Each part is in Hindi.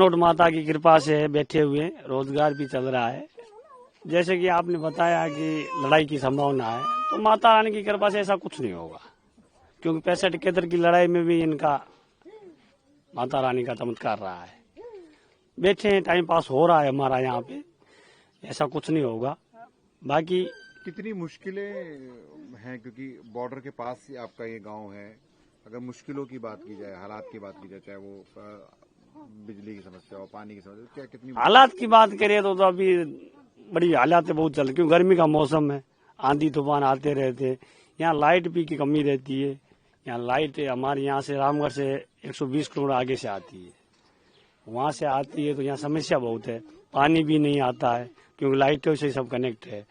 राठौड़ माता की कृपा से बैठे हुए, रोजगार भी चल रहा है। जैसे कि आपने बताया कि लड़ाई की संभावना है, तो माता रानी की कृपा से ऐसा कुछ नहीं होगा, क्योंकि 65-71 की लड़ाई में भी इनका माता रानी का चमत्कार रहा है। बैठे हैं, टाइम पास हो रहा है हमारा यहाँ पे, ऐसा कुछ नहीं होगा। बाकी कितनी मुश्किलें हैं, क्योंकि बॉर्डर के पास ही आपका ये गांव है। अगर मुश्किलों की बात की जाए, हालात की बात की जाए, चाहे वो बिजली की समस्या हो, पानी की समस्या, क्या कितनी हालात की बात करें तो अभी बड़ी हालात बहुत चल रही, क्योंकि गर्मी का मौसम है, आंधी तूफान आते रहते हैं। यहाँ लाइट भी की कमी रहती है। यहाँ लाइट हमारे यहाँ से रामगढ़ से 120 किलोमीटर आगे से आती है, वहाँ से आती है, तो यहाँ समस्या बहुत है। पानी भी नहीं आता है, क्योंकि लाइटों से सब कनेक्ट है।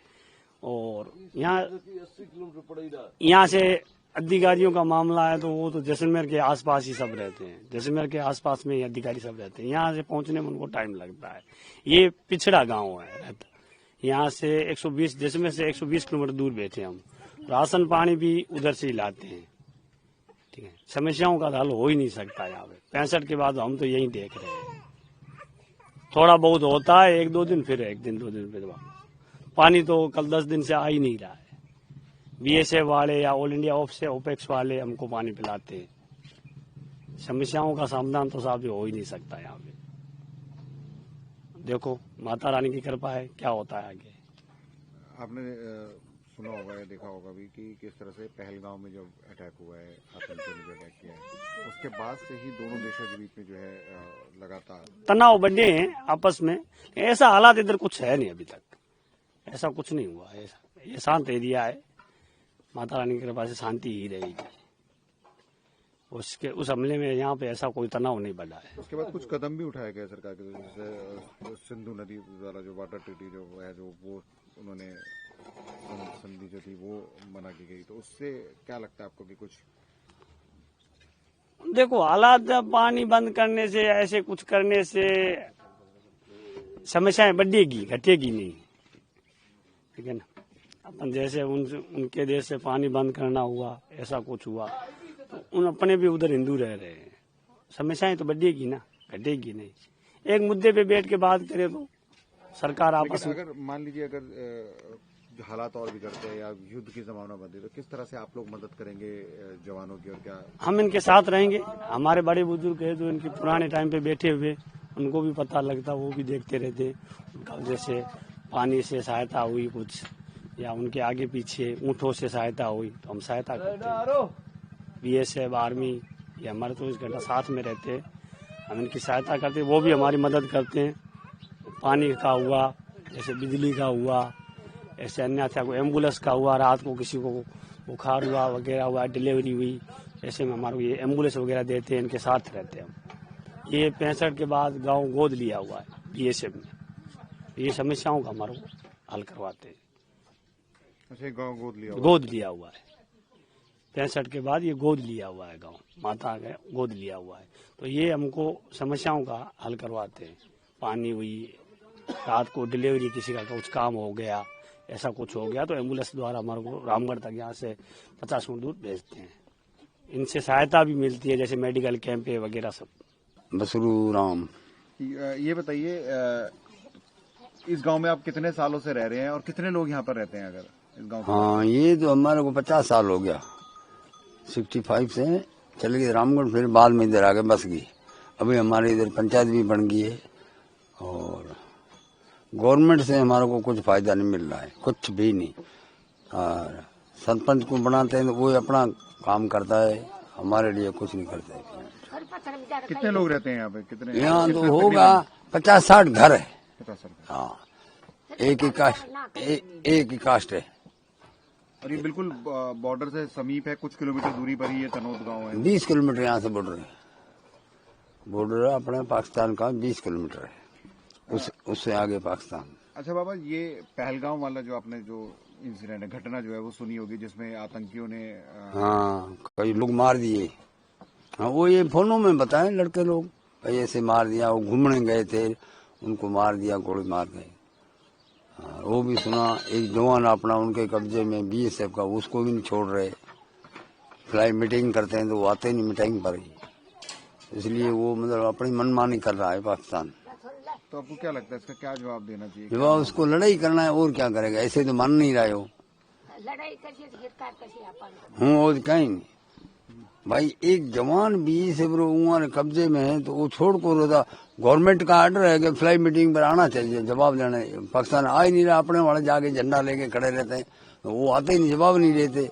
और यहाँ से अधिकारियों का मामला है तो वो तो जैसलमेर के आसपास ही सब रहते हैं, जैसलमेर के आसपास में ही अधिकारी सब रहते हैं। यहाँ से पहुंचने में उनको टाइम लगता है। ये पिछड़ा गांव है, यहाँ से 120, जैसलमेर से 120 किलोमीटर दूर बैठे हम। राशन पानी भी उधर से ही लाते हैं। ठीक है, समस्याओं का हल हो ही नहीं सकता यहाँ पे। 65 के बाद हम तो यही देख रहे हैं। थोड़ा बहुत होता है, 1-2 दिन, फिर 1 दिन 2 दिन फिर पानी तो कल 10 दिन से आ ही नहीं रहा है। बीएसएफ वाले या ऑल इंडिया ओपेक्स वाले हमको पानी पिलाते हैं। समस्याओं का समाधान तो साहब हो ही नहीं सकता यहाँ पे। देखो माता रानी की कृपा है, क्या होता है आगे। आपने सुना होगा या देखा होगा भी कि किस तरह से पहलगांव में जब अटैक हुआ है, आतंकियों ने जो अटैक किया है, उसके बाद से ही दोनों देशों के बीच में जो है लगातार तनाव बढ़े हैं आपस में। ऐसा हालात इधर कुछ है नहीं, अभी तक ऐसा कुछ नहीं हुआ है। ये शांत एरिया है, माता रानी की कृपा से शांति ही रहेगी। उस हमले में यहाँ पे ऐसा कोई तनाव नहीं बढ़ा है। उसके बाद कुछ कदम भी उठाए गए सरकार की तरफ से, सिंधु नदी द्वारा जो वाटर ट्रीटी जो है, जो वो उन्होंने संधि जो थी वो मना की गई, तो उससे क्या लगता है आपको कि कुछ देखो हालात पानी बंद करने से, ऐसे कुछ करने से समस्याएं बढ़ेगी, घटेगी नहीं। ठीक है ना, अपन जैसे उनके देश से पानी बंद करना हुआ, ऐसा कुछ हुआ, तो उन अपने भी उधर हिंदू रह रहे हैं, समस्याएं तो बढ़ेगी ना, घटेगी नहीं। एक मुद्दे पे बैठ के बात करें तो सरकार आपस में, अगर मान लीजिए अगर हालात और बिगड़ते हैं या युद्ध की संभावना बनती है, तो किस तरह से आप लोग मदद करेंगे जवानों की, और क्या हम इनके साथ रहेंगे। हमारे बड़े बुजुर्ग है जो इनके पुराने टाइम पे बैठे हुए, उनको भी पता लगता, वो भी देखते रहते। उनका जैसे पानी से सहायता हुई कुछ, या उनके आगे पीछे ऊँटों से सहायता हुई, तो हम सहायता करते हैं। बीएसएफ, आर्मी, ये हमारे 24 घंटा साथ में रहते हैं, हम इनकी सहायता करते हैं, वो भी हमारी मदद करते हैं। पानी का हुआ, जैसे बिजली का हुआ, ऐसे अन्यथा कोई एम्बुलेंस का हुआ, रात को किसी को बुखार हुआ वगैरह हुआ, डिलीवरी हुई, ऐसे में हमारे ये एम्बुलेंस वगैरह देते हैं, इनके साथ रहते हैं हम। ये 65 के बाद गांव गोद लिया हुआ है बीएसएफ में, ये समस्याओं का हमारे हल करवाते हैं। अच्छा, गाँव गोद लिया हुआ है 65 के बाद, ये गोद लिया हुआ है गाँव, माता का गोद लिया हुआ है, तो ये हमको समस्याओं का हल करवाते हैं। पानी हुई, रात को डिलीवरी, किसी का कुछ काम हो गया, ऐसा कुछ हो गया, तो एम्बुलेंस द्वारा हमारे को रामगढ़ तक यहाँ से 50 मिनट दूर भेजते हैं। इनसे सहायता भी मिलती है, जैसे मेडिकल कैंप वगैरह सब। बसरू राम। ये बताइए, इस गांव में आप कितने सालों से रह रहे हैं और कितने लोग यहाँ पर रहते हैं अगर इस गांव? हाँ, ये तो हमारे को 50 साल हो गया। 65 से चले गए रामगढ़, फिर बाद में इधर आके बस गई। अभी हमारे इधर पंचायत भी बन गई है, और गवर्नमेंट से हमारे को कुछ फायदा नहीं मिल रहा है, कुछ भी नहीं। और सरपंच को बनाते हैं तो वो अपना काम करता है, हमारे लिए कुछ नहीं करता है। कितने लोग रहते हैं यहाँ पे? कितने? यहाँ तो होगा 50-60 घर है। 50 हाँ, एक ही कास्ट है। और ये बिल्कुल बॉर्डर से समीप है, कुछ किलोमीटर दूरी पर ही ये तनोद गांव है। 20 किलोमीटर यहाँ से बॉर्डर है। बॉर्डर अपने पाकिस्तान का 20 किलोमीटर है, उससे आगे पाकिस्तान। अच्छा बाबा, ये पहलगाम वाला जो आपने जो इंसिडेंट है, घटना जो है वो सुनी होगी, जिसमें आतंकियों ने हाँ कई लोग मार दिए। हाँ, वो ये फोनों में बताए लड़के लोग, ऐसे मार दिया, वो घूमने गए थे, उनको मार दिया, गोली मार गए। हाँ, वो भी सुना। एक जवान अपना उनके कब्जे में बीएसएफ का, उसको भी नहीं छोड़ रहे। फ्लाई मीटिंग करते हैं तो वो आते नहीं मीटिंग पर ही। इसलिए वो मतलब अपनी मनमानी कर रहा है पाकिस्तान। तो आपको क्या लगता है इसका क्या जवाब देना चाहिए? जवाब उसको लड़ाई करना है और क्या करेगा, ऐसे तो मान नहीं रहे हो। हूँ और कहीं नहीं भाई, एक जवान 20 उम्र कब्जे में है तो वो छोड़ को रोता। गवर्नमेंट का आर्डर है कि फ्लाई मीटिंग पर आना चाहिए, जवाब देना। पाकिस्तान आ ही नहीं रहा, अपने वाले जाके झंडा लेके खड़े रहते हैं, तो वो आते ही नहीं, जवाब नहीं देते,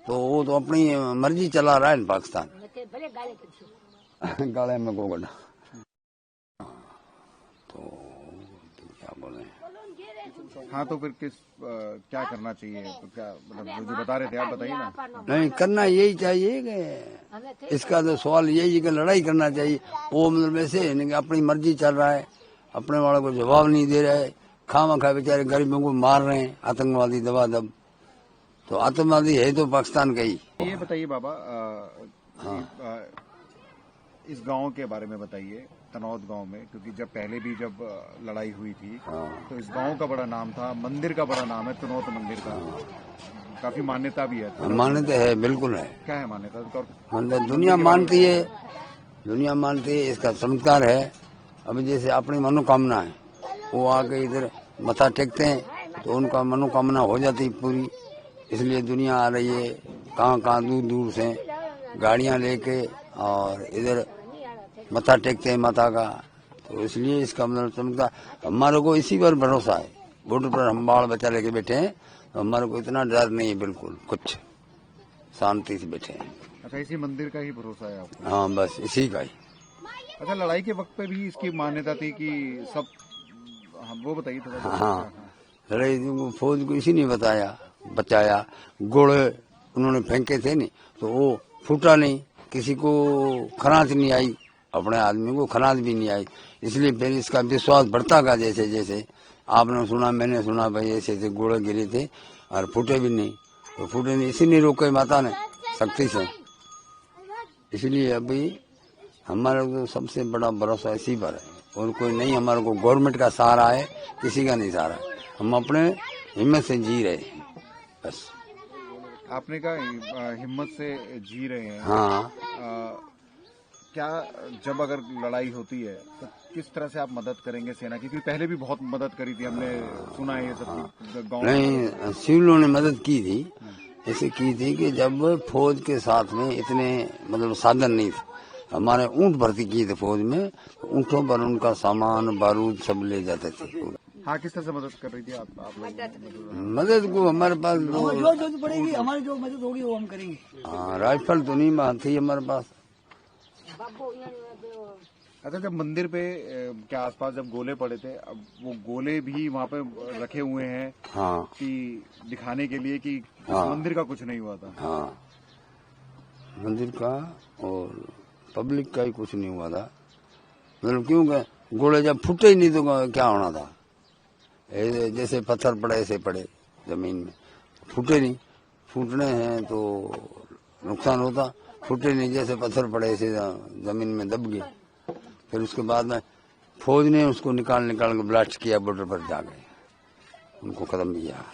तो वो तो अपनी मर्जी चला रहा है पाकिस्तान। गाले में को गड्ढा तो क्या बोले। हाँ, तो फिर क्या करना चाहिए? तो क्या मतलब जो बता रहे थे आप बताइए ना। नहीं, करना यही चाहिए कि इसका तो सवाल यही है कि लड़ाई करना चाहिए। वो मतलब ऐसे है कि अपनी मर्जी चल रहा है, अपने वालों को जवाब नहीं दे रहा है, खामखा बेचारे गरीबों को मार रहे हैं आतंकवादी दबा दब। तो आतंकवादी है तो पाकिस्तान का ही। ये बताइए बाबा, इस गांव के बारे में बताइए, तनौद गांव में, क्योंकि जब पहले भी जब लड़ाई हुई थी तो इस गांव का बड़ा नाम था, मंदिर का बड़ा नाम है, तनौद मंदिर का काफी मान्यता भी है। मान्यता है, बिल्कुल है। क्या है मान्यता? दुनिया मानती है, दुनिया मानती है, इसका चमत्कार है। अभी जैसे अपनी मनोकामना है, वो आके इधर मथा टेकते हैं तो उनका मनोकामना हो जाती पूरी, इसलिए दुनिया आ रही है कहाँ दूर दूर से गाड़ियां लेके और इधर मथा टेकते हैं माता का। तो इसलिए इसका मतलब चमत्कार हमारे को इसी पर भरोसा है। बॉर्डर पर हम बाल बच्चा लेके बैठे हैं तो हमारे को इतना डर नहीं है, बिल्कुल कुछ शांति से बैठे हैं। अच्छा, इसी मंदिर का ही भरोसा है आपको? हाँ, बस इसी का ही। अच्छा, लड़ाई के वक्त पे भी इसकी मान्यता थी कि सब, वो बताइए थोड़ा। हाँ, लड़ाई फौज को इसी ने बताया, बचाया। गोले उन्होंने फेंके थे नहीं तो वो फूटा नहीं, किसी को खरांच नहीं आई, अपने आदमी को खरांच भी नहीं आई, इसलिए फिर इसका विश्वास बढ़ता गया। जैसे जैसे आपने सुना, मैंने सुना, भाई ऐसे ऐसे गोले गिरे थे और फूटे भी नहीं, तो फूटे नहीं, इसी ने रोके माता ने शक्ति से। इसलिए अभी हमारे को सबसे बड़ा भरोसा इसी पर है और कोई नहीं। हमारे को गवर्नमेंट का सहारा है, किसी का नहीं सहारा। हम अपने हिम्मत से जी रहे हैं बस। आपने कहा हिम्मत से जी रहे हैं। हाँ, क्या जब अगर लड़ाई होती है तो किस तरह से आप मदद करेंगे सेना की? क्योंकि पहले भी बहुत मदद करी थी, हमने सुना है ये सब गाँव। नहीं, सिविलों ने मदद की थी, ऐसे की थी कि जब फौज के साथ में इतने मतलब साधन नहीं थे, हमारे ऊंट भर्ती किए थे फौज में, ऊंटों पर उनका सामान बारूद सब ले जाते थे। हाँ, किस तरह से मदद कर रही थी आप लोग? मदद को हमारे पास जो पड़ेगी, हमारी जो मदद होगी वो हम करेंगे। हाँ, राइफल तो नहीं थी हमारे पास। अच्छा, जब मंदिर पे के आसपास जब गोले पड़े थे, अब वो गोले भी वहाँ पे रखे हुए हैं हाँ, कि दिखाने के लिए कि हाँ, मंदिर का कुछ नहीं हुआ था। हाँ, मंदिर का और पब्लिक का ही कुछ नहीं हुआ था। मतलब क्यों, गोले जब फूटे ही नहीं तो क्या होना था? जैसे पत्थर पड़े ऐसे पड़े जमीन में, फूटे नहीं। फूटने हैं तो नुकसान होता, फूटे नहीं, जैसे पत्थर पड़े ऐसे जमीन में दब गए। फिर उसके बाद में फौज ने उसको निकाल के ब्लास्ट किया, बॉर्डर पर जा गए, उनको खत्म किया।